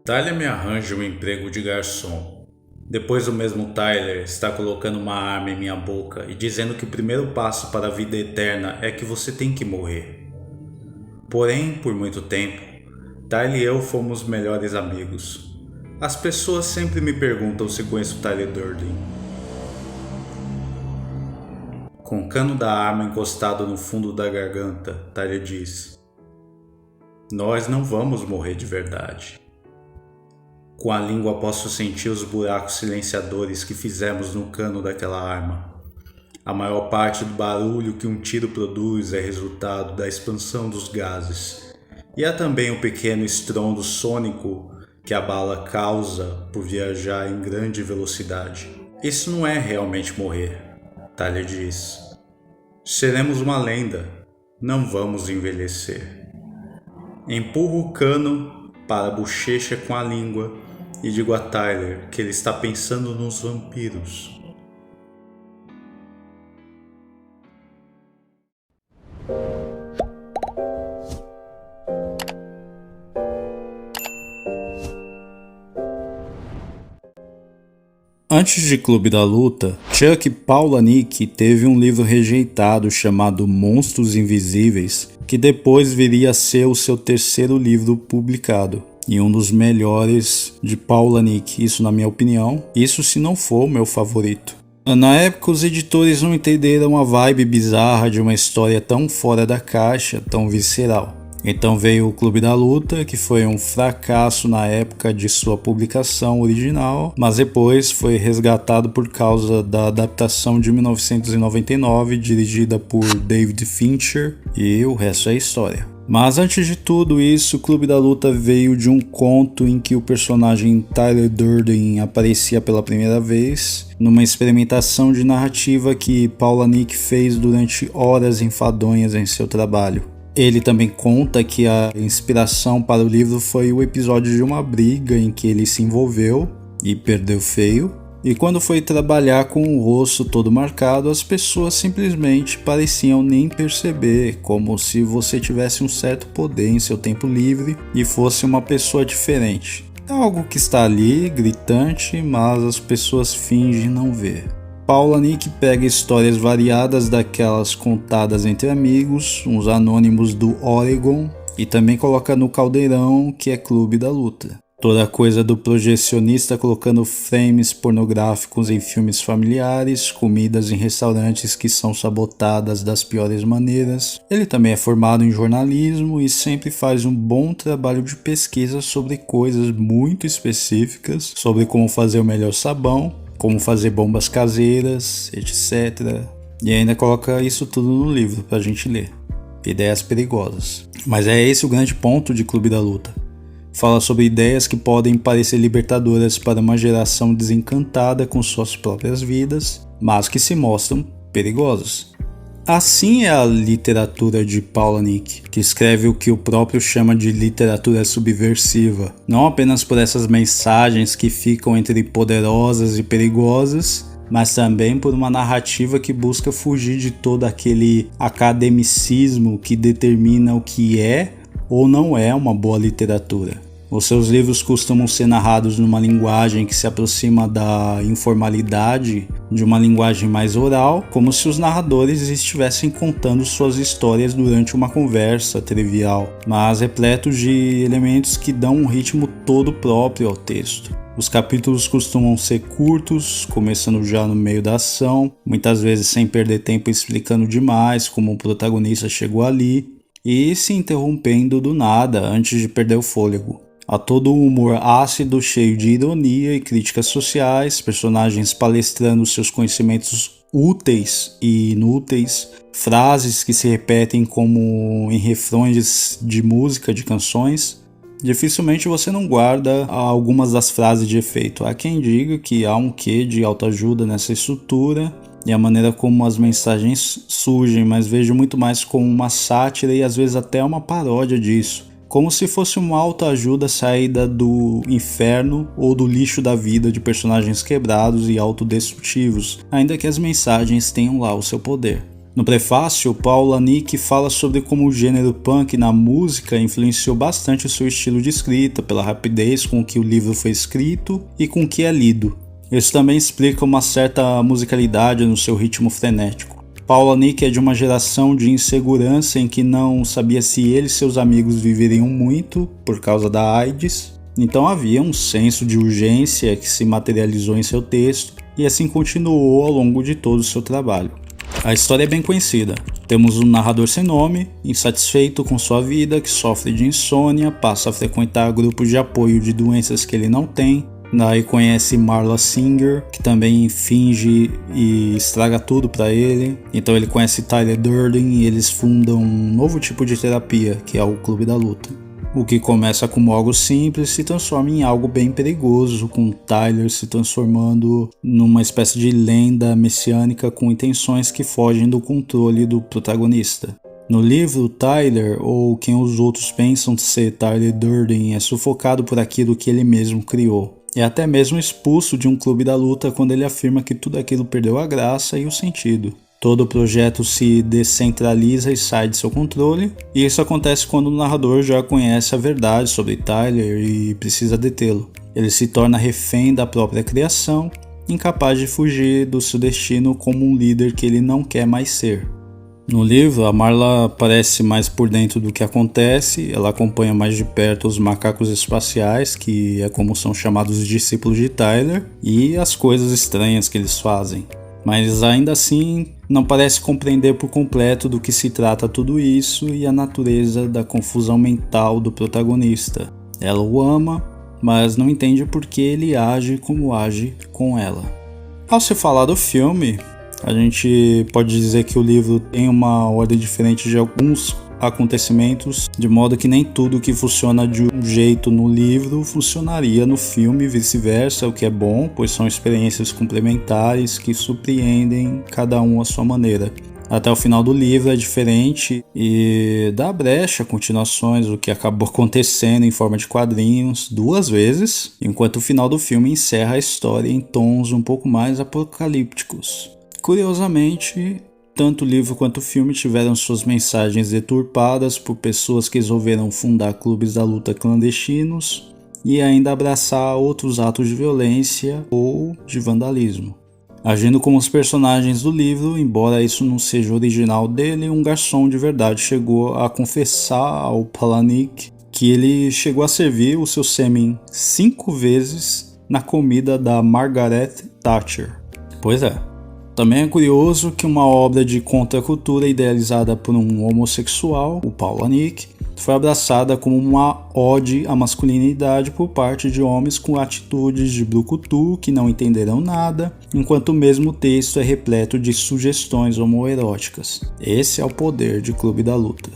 Tyler me arranja um emprego de garçom. Depois o mesmo Tyler está colocando uma arma em minha boca e dizendo que o primeiro passo para a vida eterna é que você tem que morrer. Porém, por muito tempo, Tyler e eu fomos melhores amigos. As pessoas sempre me perguntam se conheço Tyler Durden. Com o cano da arma encostado no fundo da garganta, Tyler diz: "Nós não vamos morrer de verdade." Com a língua posso sentir os buracos silenciadores que fizemos no cano daquela arma. A maior parte do barulho que um tiro produz é resultado da expansão dos gases. E há também o pequeno estrondo sônico que a bala causa por viajar em grande velocidade. Isso não é realmente morrer, Tyler diz. Seremos uma lenda, não vamos envelhecer. Empurro o cano para a bochecha com a língua e digo a Tyler que ele está pensando nos vampiros. Antes de Clube da Luta, Chuck Palahniuk teve um livro rejeitado chamado Monstros Invisíveis, que depois viria a ser o seu terceiro livro publicado. E um dos melhores de Palahniuk, isso na minha opinião, isso se não for o meu favorito. Na época os editores não entenderam a vibe bizarra de uma história tão fora da caixa, tão visceral. Então veio o Clube da Luta, que foi um fracasso na época de sua publicação original, mas depois foi resgatado por causa da adaptação de 1999, dirigida por David Fincher, e o resto é história. Mas antes de tudo isso, o Clube da Luta veio de um conto em que o personagem Tyler Durden aparecia pela primeira vez, numa experimentação de narrativa que Palahniuk fez durante horas enfadonhas em seu trabalho. Ele também conta que a inspiração para o livro foi o episódio de uma briga em que ele se envolveu e perdeu feio. E quando foi trabalhar com o rosto todo marcado, as pessoas simplesmente pareciam nem perceber, como se você tivesse um certo poder em seu tempo livre e fosse uma pessoa diferente. É algo que está ali, gritante, mas as pessoas fingem não ver. Palahniuk pega histórias variadas daquelas contadas entre amigos, uns anônimos do Oregon, e também coloca no caldeirão, que é Clube da Luta. Toda a coisa do projecionista colocando frames pornográficos em filmes familiares, comidas em restaurantes que são sabotadas das piores maneiras. Ele também é formado em jornalismo e sempre faz um bom trabalho de pesquisa sobre coisas muito específicas, sobre como fazer o melhor sabão, como fazer bombas caseiras, etc. E ainda coloca isso tudo no livro pra gente ler. Ideias perigosas. Mas é esse o grande ponto de Clube da Luta. Fala sobre ideias que podem parecer libertadoras para uma geração desencantada com suas próprias vidas, mas que se mostram perigosas. Assim é a literatura de Palahniuk, que escreve o que o próprio chama de literatura subversiva, não apenas por essas mensagens que ficam entre poderosas e perigosas, mas também por uma narrativa que busca fugir de todo aquele academicismo que determina o que é ou não é uma boa literatura. Os seus livros costumam ser narrados numa linguagem que se aproxima da informalidade, de uma linguagem mais oral, como se os narradores estivessem contando suas histórias durante uma conversa trivial, mas repletos de elementos que dão um ritmo todo próprio ao texto. Os capítulos costumam ser curtos, começando já no meio da ação, muitas vezes sem perder tempo explicando demais como o protagonista chegou ali, e se interrompendo do nada antes de perder o fôlego. Há todo um humor ácido, cheio de ironia e críticas sociais, personagens palestrando seus conhecimentos úteis e inúteis, frases que se repetem como em refrões de música, de canções. Dificilmente você não guarda algumas das frases de efeito. Há quem diga que há um quê de autoajuda nessa estrutura e a maneira como as mensagens surgem, mas vejo muito mais como uma sátira e às vezes até uma paródia disso. Como se fosse uma autoajuda saída do inferno ou do lixo da vida de personagens quebrados e autodestrutivos, ainda que as mensagens tenham lá o seu poder. No prefácio, Paul Lanick fala sobre como o gênero punk na música influenciou bastante o seu estilo de escrita, pela rapidez com que o livro foi escrito e com que é lido. Isso também explica uma certa musicalidade no seu ritmo frenético. Paul Lanick é de uma geração de insegurança em que não sabia se ele e seus amigos viveriam muito por causa da AIDS, então havia um senso de urgência que se materializou em seu texto e assim continuou ao longo de todo o seu trabalho. A história é bem conhecida. Temos um narrador sem nome, insatisfeito com sua vida, que sofre de insônia, passa a frequentar grupos de apoio de doenças que ele não tem. Daí conhece Marla Singer, que também finge e estraga tudo pra ele. Então ele conhece Tyler Durden e eles fundam um novo tipo de terapia, que é o Clube da Luta. O que começa como algo simples se transforma em algo bem perigoso, com Tyler se transformando numa espécie de lenda messiânica com intenções que fogem do controle do protagonista. No livro, Tyler, ou quem os outros pensam ser Tyler Durden, é sufocado por aquilo que ele mesmo criou. É até mesmo expulso de um clube da luta quando ele afirma que tudo aquilo perdeu a graça e o sentido. Todo o projeto se descentraliza e sai de seu controle, e isso acontece quando o narrador já conhece a verdade sobre Tyler e precisa detê-lo. Ele se torna refém da própria criação, incapaz de fugir do seu destino como um líder que ele não quer mais ser. No livro, a Marla parece mais por dentro do que acontece, ela acompanha mais de perto os macacos espaciais, que é como são chamados os discípulos de Tyler, e as coisas estranhas que eles fazem. Mas ainda assim, não parece compreender por completo do que se trata tudo isso e a natureza da confusão mental do protagonista. Ela o ama, mas não entende por que ele age como age com ela. Ao se falar do filme, a gente pode dizer que o livro tem uma ordem diferente de alguns acontecimentos, de modo que nem tudo que funciona de um jeito no livro funcionaria no filme e vice-versa, o que é bom, pois são experiências complementares que surpreendem cada um à sua maneira. Até o final do livro é diferente e dá brecha a continuações, o que acabou acontecendo em forma de quadrinhos 2 vezes, enquanto o final do filme encerra a história em tons um pouco mais apocalípticos. Curiosamente, tanto o livro quanto o filme tiveram suas mensagens deturpadas por pessoas que resolveram fundar clubes da luta clandestinos e ainda abraçar outros atos de violência ou de vandalismo. Agindo como os personagens do livro, embora isso não seja original dele, um garçom de verdade chegou a confessar ao Palahniuk que ele chegou a servir o seu sêmen 5 vezes na comida da Margaret Thatcher. Pois é. Também é curioso que uma obra de contracultura idealizada por um homossexual, o Paul Lanick, foi abraçada como uma ode à masculinidade por parte de homens com atitudes de brucutu que não entenderam nada, enquanto o mesmo texto é repleto de sugestões homoeróticas. Esse é o poder de Clube da Luta.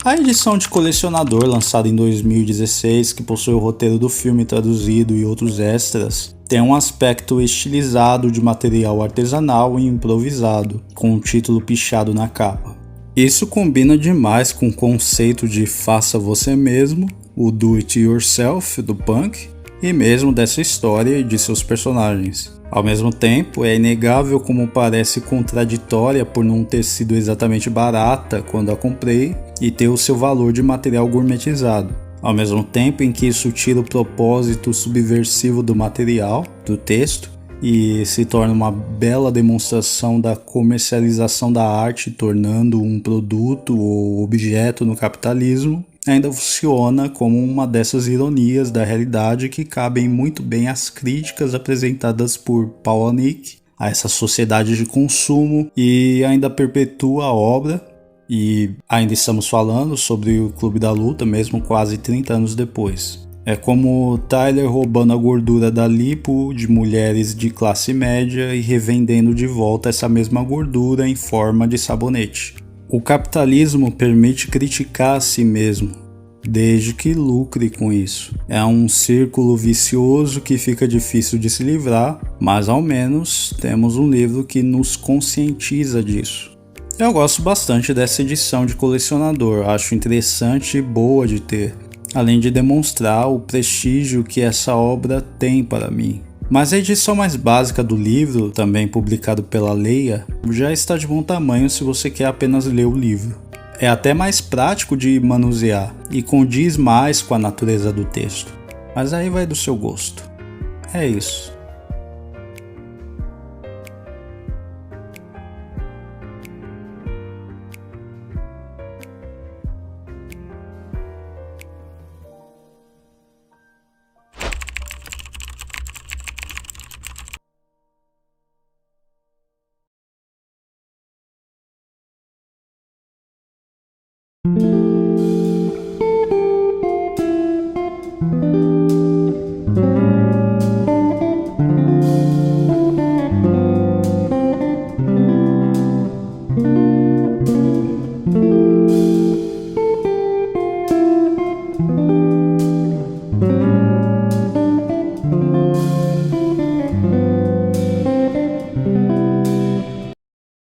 A edição de colecionador, lançada em 2016, que possui o roteiro do filme traduzido e outros extras, tem um aspecto estilizado de material artesanal e improvisado, com um título pichado na capa. Isso combina demais com o conceito de faça você mesmo, o do it yourself do punk, e mesmo dessa história e de seus personagens. Ao mesmo tempo, é inegável como parece contraditória por não ter sido exatamente barata quando a comprei e ter o seu valor de material gourmetizado. Ao mesmo tempo em que isso tira o propósito subversivo do material, do texto, e se torna uma bela demonstração da comercialização da arte, tornando um produto ou objeto no capitalismo, ainda funciona como uma dessas ironias da realidade que cabem muito bem às críticas apresentadas por Paul Lanick a essa sociedade de consumo e ainda perpetua a obra. E ainda estamos falando sobre o Clube da Luta, mesmo quase 30 anos depois. É como Tyler roubando a gordura da lipo de mulheres de classe média e revendendo de volta essa mesma gordura em forma de sabonete. O capitalismo permite criticar a si mesmo, desde que lucre com isso. É um círculo vicioso que fica difícil de se livrar, mas ao menos temos um livro que nos conscientiza disso. Eu gosto bastante dessa edição de colecionador, acho interessante e boa de ter, além de demonstrar o prestígio que essa obra tem para mim. Mas a edição mais básica do livro, também publicado pela Leia, já está de bom tamanho se você quer apenas ler o livro. É até mais prático de manusear e condiz mais com a natureza do texto, mas aí vai do seu gosto. É isso.